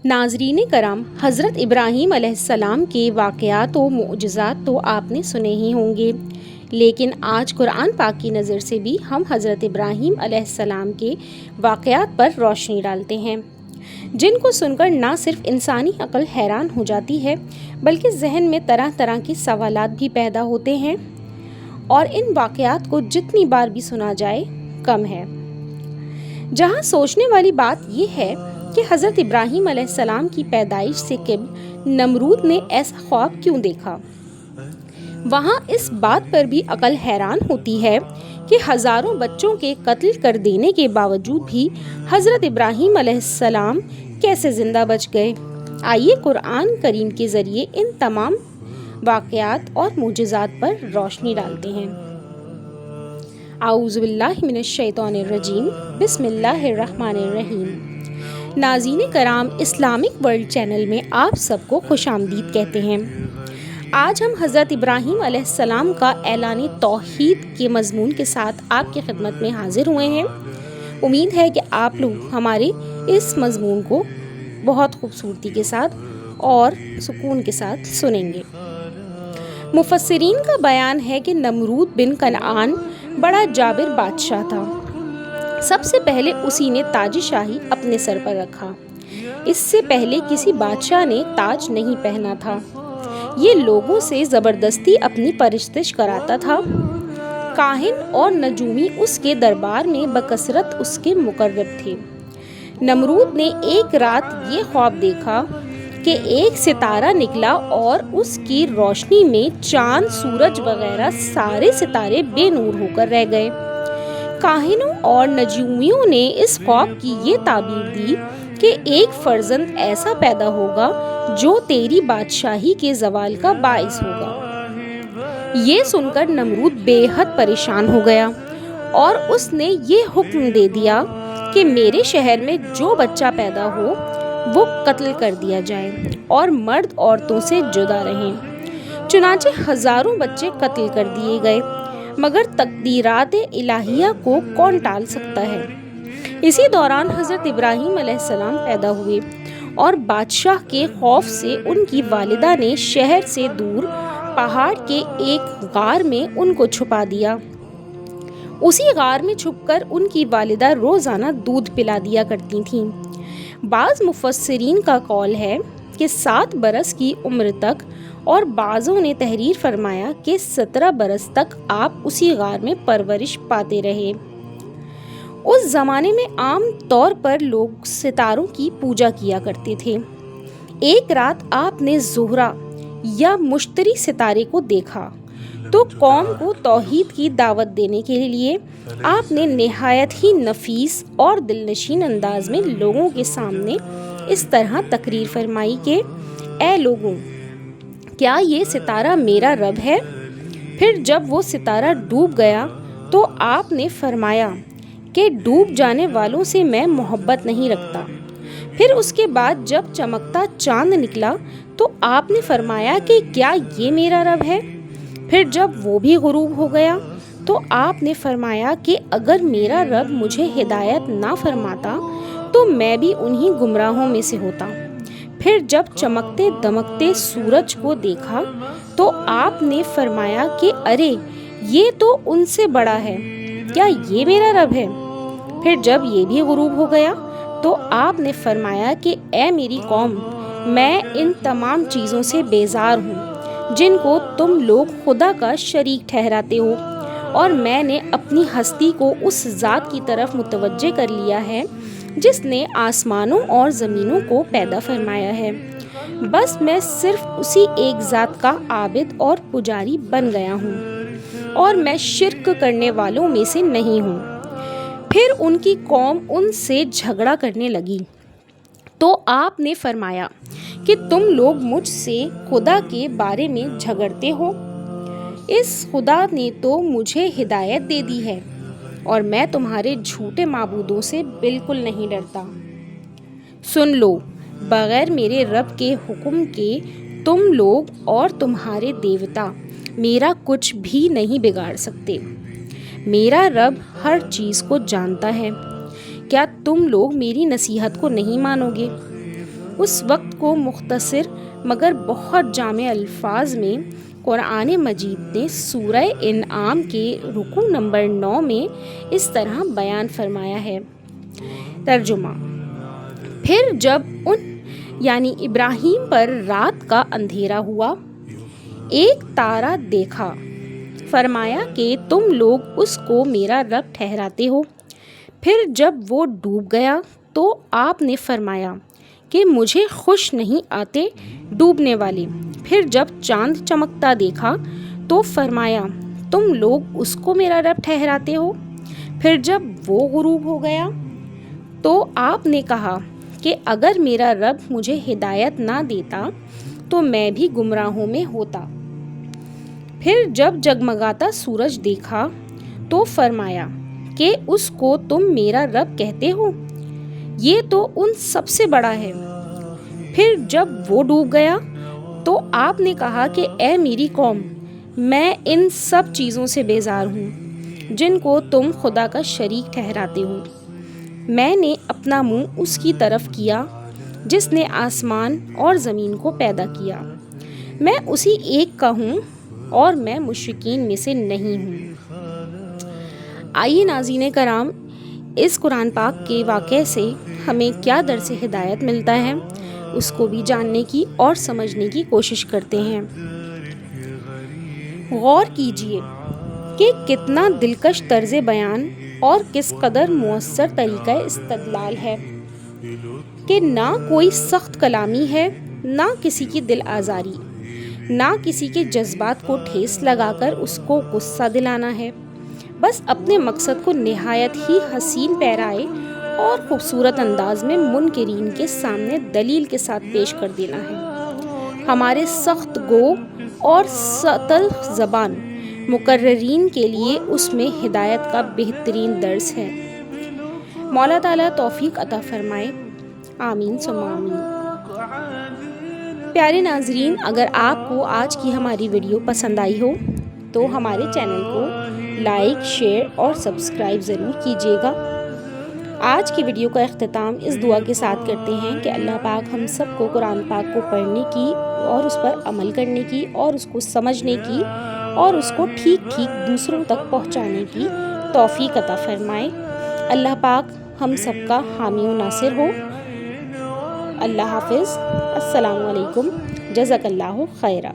ناظرین کرام، حضرت ابراہیم علیہ السلام کے واقعات و معجزات تو آپ نے سنے ہی ہوں گے، لیکن آج قرآن پاک کی نظر سے بھی ہم حضرت ابراہیم علیہ السلام کے واقعات پر روشنی ڈالتے ہیں، جن کو سن کر نہ صرف انسانی عقل حیران ہو جاتی ہے بلکہ ذہن میں طرح طرح کے سوالات بھی پیدا ہوتے ہیں، اور ان واقعات کو جتنی بار بھی سنا جائے کم ہے۔ جہاں سوچنے والی بات یہ ہے کہ حضرت ابراہیم علیہ السلام کی پیدائش سے قبل نمرود نے ایسا خواب کیوں دیکھا، وہاں اس بات پر بھی عقل حیران ہوتی ہے کہ ہزاروں بچوں کے قتل کر دینے کے باوجود بھی حضرت ابراہیم علیہ السلام کیسے زندہ بچ گئے۔ آئیے قرآن کریم کے ذریعے ان تمام واقعات اور معجزات پر روشنی ڈالتے ہیں۔ اعوذ باللہ من الشیطان الرجیم، بسم اللہ الرحمن الرحیم۔ ناظرین کرام، اسلامک ورلڈ چینل میں آپ سب کو خوش آمدید کہتے ہیں۔ آج ہم حضرت ابراہیم علیہ السلام کا اعلان توحید کے مضمون کے ساتھ آپ کی خدمت میں حاضر ہوئے ہیں۔ امید ہے کہ آپ لوگ ہمارے اس مضمون کو بہت خوبصورتی کے ساتھ اور سکون کے ساتھ سنیں گے۔ مفسرین کا بیان ہے کہ نمرود بن کنعان بڑا جابر بادشاہ تھا۔ سب سے پہلے اسی نے تاج شاہی اپنے سر پر رکھا۔ اس سے پہلے کسی بادشاہ نے تاج نہیں پہنا تھا۔ یہ لوگوں سے زبردستی اپنی پرستش کراتا تھا۔ کاہن اور نجومی اس کے دربار میں بکثرت اس کے مقرب تھے۔ نمرود نے ایک رات یہ خواب دیکھا کہ ایک ستارہ نکلا اور اس کی روشنی میں چاند، سورج وغیرہ سارے ستارے بے نور ہو کر رہ گئے۔ کاہنوں اور نجومیوں نے اس خواب کی یہ تعبیر دی کہ ایک فرزند ایسا پیدا ہوگا جو تیری بادشاہی کے زوال کا باعث ہوگا۔ یہ سن کر نمرود بے حد پریشان ہو گیا اور اس نے یہ حکم دے دیا کہ میرے شہر میں جو بچہ پیدا ہو وہ قتل کر دیا جائے اور مرد عورتوں سے جدا رہیں۔ چنانچہ ہزاروں بچے قتل کر دیے گئے، مگر تقدیرات الہیہ کو کون ٹال سکتا ہے۔ اسی دوران حضرت ابراہیم علیہ السلام پیدا ہوئے اور بادشاہ کے خوف سے ان کی والدہ نے شہر سے دور پہاڑ کے ایک غار میں ان کو چھپا دیا۔ اسی غار میں چھپ کر ان کی والدہ روزانہ دودھ پلا دیا کرتی تھیں۔ بعض مفسرین کا قول ہے کہ 7 برس کی عمر تک، اور بعضوں نے تحریر فرمایا کہ 17 برس تک آپ اسی غار میں پرورش پاتے رہے۔ اس زمانے میں عام طور پر لوگ ستاروں کی پوجا کیا کرتے تھے۔ ایک رات آپ نے زہرہ یا مشتری ستارے کو دیکھا تو قوم کو توحید کی دعوت دینے کے لیے آپ نے نہایت ہی نفیس اور دلنشین انداز میں لوگوں کے سامنے اس طرح تقریر فرمائی کہ اے لوگوں، کیا یہ ستارہ میرا رب ہے؟ پھر جب وہ ستارہ ڈوب گیا تو آپ نے فرمایا کہ ڈوب جانے والوں سے میں محبت نہیں رکھتا۔ پھر اس کے بعد جب چمکتا چاند نکلا تو آپ نے فرمایا کہ کیا یہ میرا رب ہے؟ پھر جب وہ بھی غروب ہو گیا تو آپ نے فرمایا کہ اگر میرا رب مجھے ہدایت نہ فرماتا تو میں بھی انہی گمراہوں میں سے ہوتا۔ پھر جب چمکتے دمکتے سورج کو دیکھا تو آپ نے فرمایا کہ ارے یہ تو ان سے بڑا ہے، کیا یہ میرا رب ہے؟ پھر جب یہ بھی غروب ہو گیا تو آپ نے فرمایا کہ اے میری قوم، میں ان تمام چیزوں سے بیزار ہوں جن کو تم لوگ خدا کا شریک ٹھہراتے ہو، اور میں نے اپنی ہستی کو اس ذات کی طرف متوجہ کر لیا ہے جس نے آسمانوں اور زمینوں کو پیدا فرمایا ہے۔ بس میں صرف اسی ایک ذات کا عابد اور پجاری بن گیا ہوں، اور میں شرک کرنے والوں میں سے نہیں ہوں۔ پھر ان کی قوم ان سے جھگڑا کرنے لگی تو آپ نے فرمایا کہ تم لوگ مجھ سے خدا کے بارے میں جھگڑتے ہو۔ اس خدا نے تو مجھے ہدایت دے دی ہے اور میں تمہارے جھوٹے معبودوں سے بالکل نہیں ڈرتا۔ سن لو، بغیر میرے رب کے حکم کے تم لوگ اور تمہارے دیوتا میرا کچھ بھی نہیں بگاڑ سکتے۔ میرا رب ہر چیز کو جانتا ہے۔ کیا تم لوگ میری نصیحت کو نہیں مانو گے؟ اس وقت کو مختصر مگر بہت جامع الفاظ میں قرآن مجید نے سورہ انعام کے رکوع نمبر 9 میں اس طرح بیان فرمایا ہے۔ ترجمہ: پھر جب ان یعنی ابراہیم پر رات کا اندھیرا ہوا، ایک تارا دیکھا، فرمایا کہ تم لوگ اس کو میرا رب ٹھہراتے ہو۔ پھر جب وہ ڈوب گیا تو آپ نے فرمایا کہ مجھے خوش نہیں آتے ڈوبنے والے۔ پھر جب چاند چمکتا دیکھا تو فرمایا تم لوگ اس کو میرا رب ٹھہراتے ہو۔ پھر جب وہ غروب ہو گیا تو آپ نے کہا کہ اگر میرا رب مجھے ہدایت نہ دیتا تو میں بھی گمراہوں میں ہوتا۔ پھر جب جگمگاتا سورج دیکھا تو فرمایا کہ اس کو تم میرا رب کہتے ہو، یہ تو ان سب سے بڑا ہے۔ پھر جب وہ ڈوب گیا تو آپ نے کہا کہ اے میری قوم، میں ان سب چیزوں سے بیزار ہوں جن کو تم خدا کا شریک ٹھہراتے ہو۔ میں نے اپنا منہ اس کی طرف کیا جس نے آسمان اور زمین کو پیدا کیا، میں اسی ایک کا ہوں اور میں مشرکین میں سے نہیں ہوں۔ آئیے ناظرین کرام، اس قرآن پاک کے واقعے سے ہمیں کیا درس ہدایت ملتا ہے اس کو بھی جاننے کی اور سمجھنے کی کوشش کرتے ہیں۔ غور کیجئے کہ کتنا دلکش طرز بیان اور کس قدر مؤثر طریقہ استدلال ہے کہ نہ کوئی سخت کلامی ہے، نہ کسی کی دل آزاری، نہ کسی کے جذبات کو ٹھیس لگا کر اس کو غصہ دلانا ہے، بس اپنے مقصد کو نہایت ہی حسین پیرائے اور خوبصورت انداز میں منکرین کے سامنے دلیل کے ساتھ پیش کر دینا ہے۔ ہمارے سخت گو اور تلخ زبان مقررین کے لیے اس میں ہدایت کا بہترین درس ہے۔ مولا تعالیٰ توفیق عطا فرمائے، آمین ثم آمین۔ پیارے ناظرین، اگر آپ کو آج کی ہماری ویڈیو پسند آئی ہو تو ہمارے چینل کو لائک، شیئر اور سبسکرائب ضرور کیجیے گا۔ آج کی ویڈیو کا اختتام اس دعا کے ساتھ کرتے ہیں کہ اللہ پاک ہم سب کو قرآن پاک کو پڑھنے کی اور اس پر عمل کرنے کی اور اس کو سمجھنے کی اور اس کو ٹھیک ٹھیک دوسروں تک پہنچانے کی توفیق عطا فرمائے۔ اللہ پاک ہم سب کا حامی و ناصر ہو۔ اللہ حافظ۔ السلام علیکم۔ جزاک اللہ خیرہ۔